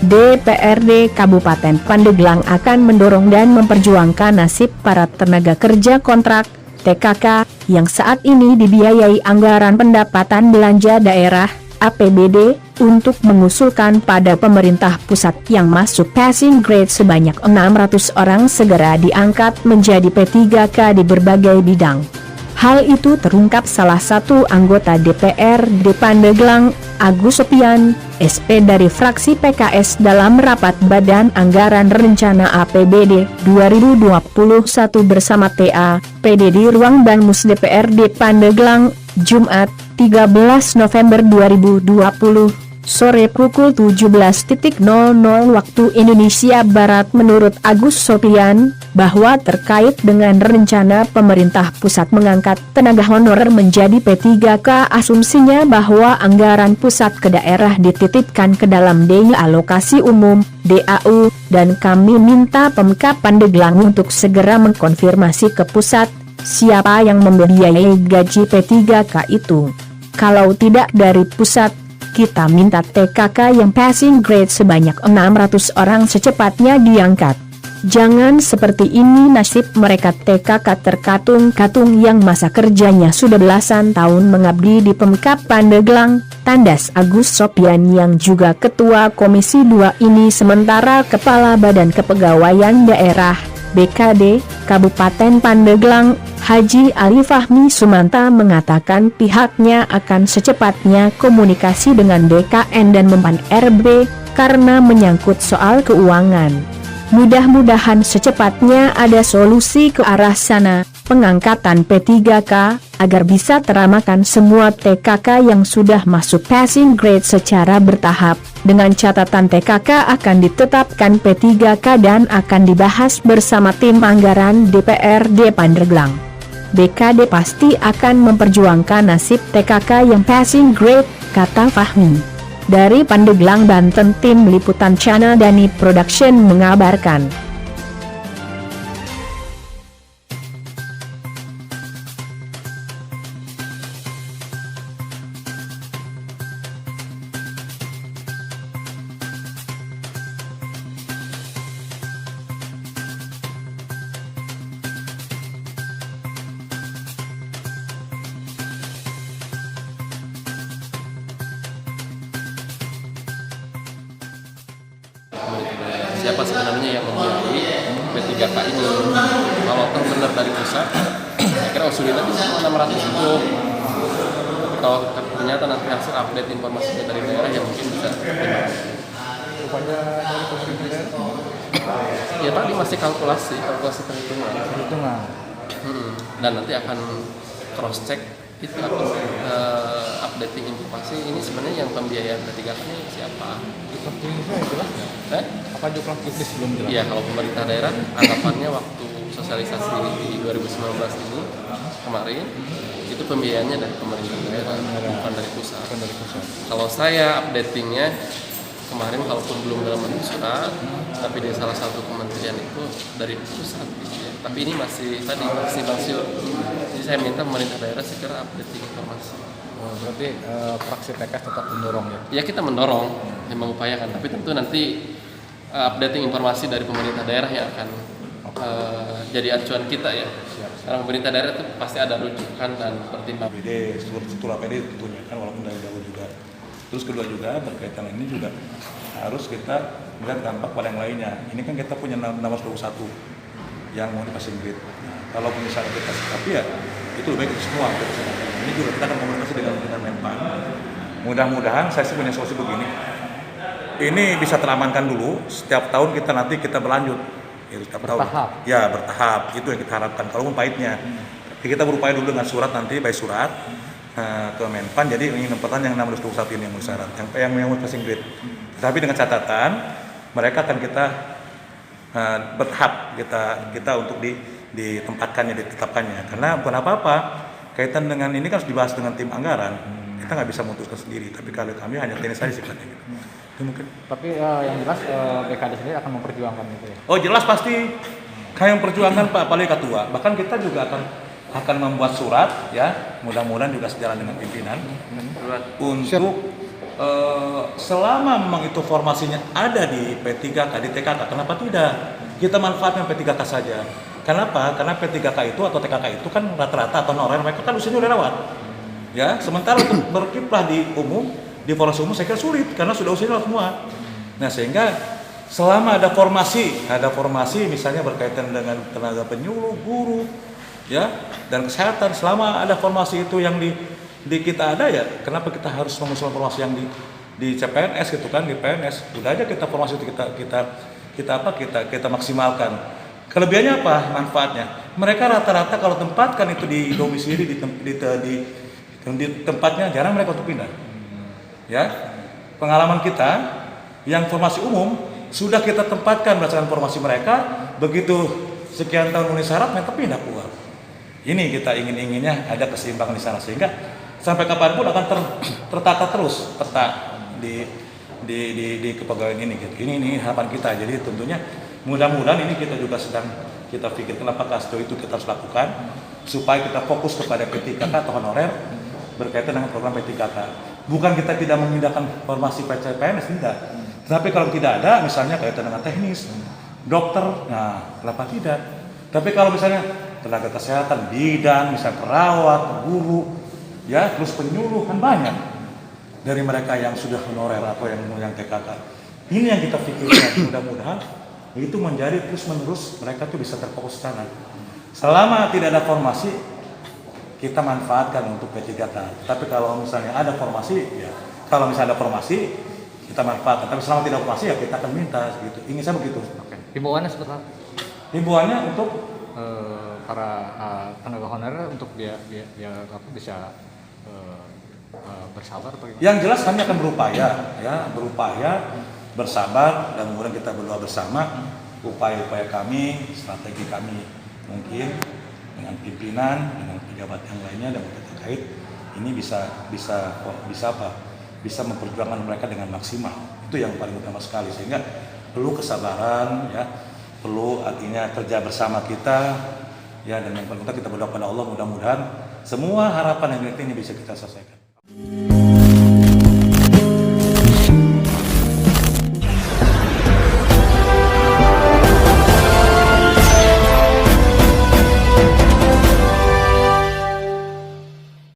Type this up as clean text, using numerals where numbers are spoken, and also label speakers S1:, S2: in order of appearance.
S1: DPRD Kabupaten Pandeglang akan mendorong dan memperjuangkan nasib para tenaga kerja kontrak (TKK) yang saat ini dibiayai anggaran pendapatan belanja daerah (APBD) untuk mengusulkan pada pemerintah pusat yang masuk passing grade sebanyak 600 orang segera diangkat menjadi P3K di berbagai bidang. Hal itu terungkap salah satu anggota DPRD Pandeglang, Agus Sopian, SP dari fraksi PKS dalam rapat Badan Anggaran Rencana APBD 2021 bersama TA, PD di Ruang Banmus DPRD Pandeglang, Jumat, 13 November 2020. Sore pukul 17.00 waktu Indonesia Barat. Menurut Agus Sopian, bahwa terkait dengan rencana pemerintah pusat mengangkat tenaga honorer menjadi P3K, asumsinya bahwa anggaran pusat ke daerah dititipkan ke dalam DAI alokasi umum (DAU), dan kami minta Pemkab Pandeglang untuk segera mengkonfirmasi ke pusat siapa yang membiayai gaji P3K itu. Kalau tidak dari pusat, kita minta TKK yang passing grade sebanyak 600 orang secepatnya diangkat. Jangan seperti ini nasib mereka TKK terkatung-katung yang masa kerjanya sudah belasan tahun mengabdi di Pemkab Pandeglang, tandas Agus Sopian yang juga Ketua Komisi 2 ini. Sementara Kepala Badan Kepegawaian Daerah (BKD) Kabupaten Pandeglang, Haji Ali Fahmi Sumanta mengatakan pihaknya akan secepatnya komunikasi dengan BKN dan Mempan RB karena menyangkut soal keuangan. Mudah-mudahan secepatnya ada solusi ke arah sana, pengangkatan P3K, agar bisa teramakan semua TKK yang sudah masuk passing grade secara bertahap, dengan catatan TKK akan ditetapkan P3K dan akan dibahas bersama tim anggaran DPRD Pandeglang. BKD pasti akan memperjuangkan nasib TKK yang passing grade, kata Fahmi. Dari Pandeglang, Banten, tim liputan Channel Dani Production mengabarkan.
S2: Siapa sebenarnya yang membiayai P3K ini? Kalau benar dari pusat, saya kira usulinya bisa 600 itu. Tapi kalau ternyata nanti hasil update informasinya dari daerah, yang mungkin bisa
S3: Upaya dari pemerintah daerah?
S2: Ya tadi masih kalkulasi perhitungan. Dan nanti akan cross check itu akan updating informasi ini sebenarnya yang pembiayaan P3K ini siapa?
S3: Apa jumlah kritis belum jelas?
S2: Iya, kalau pemerintah daerah anggapannya waktu sosialisasi di 2019 ini kemarin itu pembiayaannya dari pemerintah daerah, bukan dari pusat. Kalau saya updatingnya kemarin, walaupun belum dalam bentuk surat, tapi di salah satu kementerian itu dari pusat gitu ya. Tapi ini masih Bang Syur. Jadi saya minta pemerintah daerah segera updating informasi.
S3: Berarti fraksi PKS tetap mendorong ya?
S2: Ya, kita mendorong, mengupayakan, tapi tentu nanti updating informasi dari pemerintah daerah yang akan jadi acuan kita ya. Karena pemerintah daerah itu pasti ada rujukan dan pertimbangan.
S4: APBD, struktur APBD tentunya kan walaupun dari jauh juga. Terus kedua juga berkaitan ini juga harus kita melihat dampak pada yang lainnya. Ini kan kita punya 621 yang mau passing grade. Nah, kalau misalnya kita sikapi ya itu lebih baik semua. Ini juga kita akan komunikasi dengan Menpan. Mudah-mudahan saya sih punya solusi begini. Ini bisa teramankan dulu. Setiap tahun kita berlanjut. Ya, setiap
S3: bertahap.
S4: tahun. Ya, bertahap. Itu yang kita harapkan. Kalau pahitnya. Jadi kita berupaya dulu dengan surat nanti, by surat ke Menpan. Jadi ingin menempatkan yang 621 ini yang syarat, yang passing grade. Tapi dengan catatan mereka akan kita bertahap kita untuk ditempatkannya, ditetapkannya. Karena bukan apa-apa. Kaitan dengan ini kan harus dibahas dengan tim anggaran. Kita nggak bisa memutuskan sendiri. Tapi kalau kami hanya teknis saja sifatnya. Gitu. Itu mungkin.
S3: Tapi yang jelas BKD sendiri akan memperjuangkan itu ya?
S4: Oh jelas pasti. Kami memperjuangkan Pak Pali Ketua. Bahkan kita juga akan membuat surat ya. Mudah-mudahan juga sejalan dengan pimpinan untuk selama memang itu formasinya ada di P3K, di TKK, kenapa tidak? Kita manfaatkan P3K saja. Kenapa? Karena P3K itu atau TKK itu kan rata-rata atau honorer mereka kan usianya udah lewat. Ya, sementara untuk berkiprah di umum, di formasi umum saya kira sulit karena sudah usianya lewat semua. Nah, sehingga selama ada formasi misalnya berkaitan dengan tenaga penyuluh, guru, ya, dan kesehatan, selama ada formasi itu yang di kita ada ya, kenapa kita harus mengusul formasi yang di CPNS gitu kan, di PNS. Udah aja kita formasi itu kita maksimalkan. Kelebihannya apa? Manfaatnya. Mereka rata-rata kalau tempatkan itu di domisili di tempatnya jarang mereka untuk pindah. Ya. Pengalaman kita yang formasi umum sudah kita tempatkan berdasarkan formasi mereka, begitu sekian tahun memenuhi syarat mereka pindah keluar. Ini kita inginnya ada keseimbangan di sana sehingga sampai kapanpun akan tertata terus di kepegawaian ini gitu. Ini harapan kita. Jadi tentunya mudah-mudahan ini kita juga sedang kita pikirkan apakah itu kita harus lakukan supaya kita fokus kepada P3K atau honorer berkaitan dengan program P3K. Bukan kita tidak memindahkan formasi PNS, tidak. Tapi kalau tidak ada misalnya kaitan dengan teknis, dokter, nah kenapa tidak? Tapi kalau misalnya tenaga kesehatan, bidan, misalnya perawat, guru, ya terus penyuluh kan banyak dari mereka yang sudah honorer atau yang TKK. Ini yang kita pikirkan, mudah-mudahan itu menjadi terus menerus mereka tuh bisa terfokus ke sana. Selama tidak ada formasi kita manfaatkan untuk P3K. Tapi kalau misalnya ada formasi, ya kalau misalnya ada formasi kita manfaatkan. Tapi selama tidak ada formasi ya kita akan minta gitu. Ingin saya begitu.
S3: Oke. Himbauannya seperti apa?
S4: Himbauannya untuk
S3: para tenaga honorer untuk dia bisa bersabar atau gimana?
S4: Yang jelas kami akan berupaya bersabar dan kemudian kita berdoa bersama upaya-upaya kami, strategi kami mungkin dengan pimpinan, dengan pejabat yang lainnya dan terkait ini bisa memperjuangkan mereka dengan maksimal. Itu yang paling utama sekali sehingga perlu kesabaran ya, perlu artinya kerja bersama kita ya, dan yang paling utama kita berdoa pada Allah mudah-mudahan semua harapan yang ini bisa kita selesaikan.